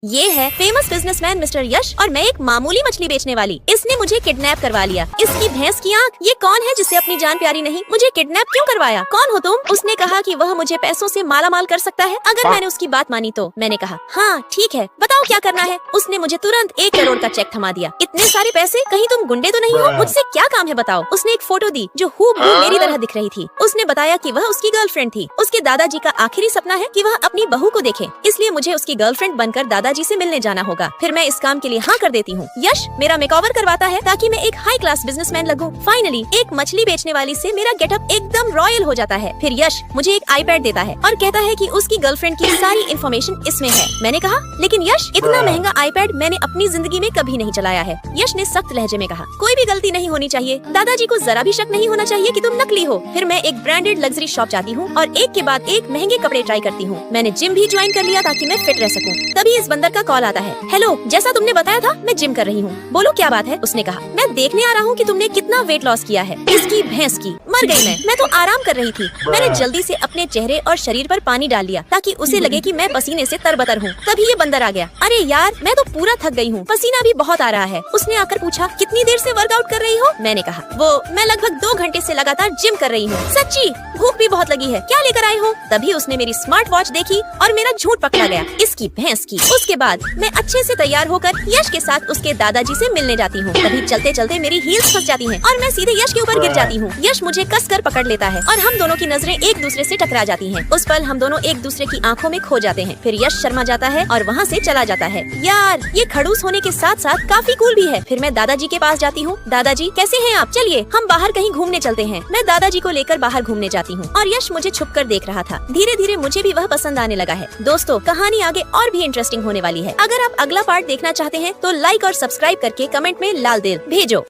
ये है famous businessman mister यश और मैं एक मामूली मछली बेचने वाली। इसने मुझे किडनैप करवा लिया। इसकी भैंस की आंख, ये कौन है जिसे अपनी जान प्यारी नहीं? मुझे किडनैप क्यों करवाया? कौन हो तुम? उसने कहा कि वह मुझे पैसों से माला माल कर सकता है अगर मैंने उसकी बात मानी तो। मैंने कहा हाँ ठीक है, बताओ क्या करना है। उसने मुझे तुरंत 1 करोड़ का चेक थमा दिया। इतने सारे पैसे, कहीं तुम गुंडे तो नहीं हो? मुझसे क्या काम है बताओ। उसने एक फोटो दी जो हूबहू मेरी तरह दिख रही थी। उसने बताया कि वह उसकी गर्लफ्रेंड थी। उसके दादाजी का आखिरी सपना है कि वह अपनी बहू को देखे, इसलिए मुझे उसकी गर्लफ्रेंड बनकर दादाजी से मिलने जाना होगा। फिर मैं इस काम के लिए हाँ कर देती हूँ। यश मेरा मेकओवर करवाता है ताकि मैं एक हाई क्लास बिजनेसमैन लगूं। फाइनली एक मछली बेचने वाली से मेरा गेटअप एकदम रॉयल हो जाता है। फिर यश मुझे एक आईपैड देता है और कहता है कि उसकी गर्लफ्रेंड की सारी इन्फॉर्मेशन इसमें है। मैंने कहा लेकिन यश, इतना महंगा आईपैड मैंने अपनी जिंदगी में कभी नहीं चलाया है। यश ने सख्त लहजे में कहा, कोई भी गलती नहीं होनी चाहिए। दादाजी को जरा भी शक नहीं होना चाहिए कि तुम नकली हो। फिर मैं एक ब्रांडेड लग्जरी शॉप जाती हूँ और एक के बाद एक महंगे कपड़े ट्राई करती हूँ। मैंने जिम भी ज्वाइन कर लिया ताकि मैं फिट रह सकूँ। तभी इस बंदर का कॉल आता है। हेलो, जैसा तुमने बताया था मैं जिम कर रही हूँ, बोलो क्या बात है। उसने कहा मैं देखने आ रहा हूँ कि तुमने कितना वेट लॉस किया है। इसकी भैंस की, मर गई मैं तो आराम कर रही थी। मैंने जल्दी से अपने चेहरे और शरीर पर पानी डाल लिया ताकि उसे लगे कि मैं पसीने से तरबतर हूँ। तभी ये बंदर आ गया। अरे यार, मैं तो पूरा थक गई हूँ, पसीना भी बहुत आ रहा है। उसने आकर पूछा कितनी देर से वर्कआउट कर रही हो? मैंने कहा मैं लगभग 2 घंटे से लगातार जिम कर रही हूँ। सच्ची? भूख भी बहुत लगी है, क्या लेकर आए हो? तभी उसने मेरी स्मार्ट वॉच देखी और मेरा झूठ पकड़ा गया, इसकी भैंस की। उसके बाद मैं अच्छे से तैयार होकर यश के साथ उसके दादाजी से मिलने जाती हूँ। तभी चलते चलते मेरी हील्स फंस जाती हैं और मैं सीधे यश के ऊपर गिर जाती हूँ। यश मुझे कसकर पकड़ लेता है और हम दोनों की नजरें एक दूसरे से टकरा जाती हैं। उस पल हम दोनों एक दूसरे की आंखों में खो जाते हैं। फिर यश शर्मा जाता है और वहाँ से चला जाता है। यार, ये खड़ूस होने के साथ साथ काफी कूल भी है। फिर मैं दादाजी के पास जाती हूँ। दादाजी कैसे हैं आप? चलिए हम बाहर कहीं घूमने चलते हैं। मैं दादाजी को लेकर बाहर घूमने जाती हूँ और यश मुझे छुपकर देख रहा था। धीरे धीरे मुझे भी वह पसंद आने लगा है। दोस्तों, कहानी आगे और भी इंटरेस्टिंग होने वाली है। अगर आप अगला पार्ट देखना चाहते हैं तो लाइक और सब्सक्राइब करके कमेंट में लाल दिल भेजो।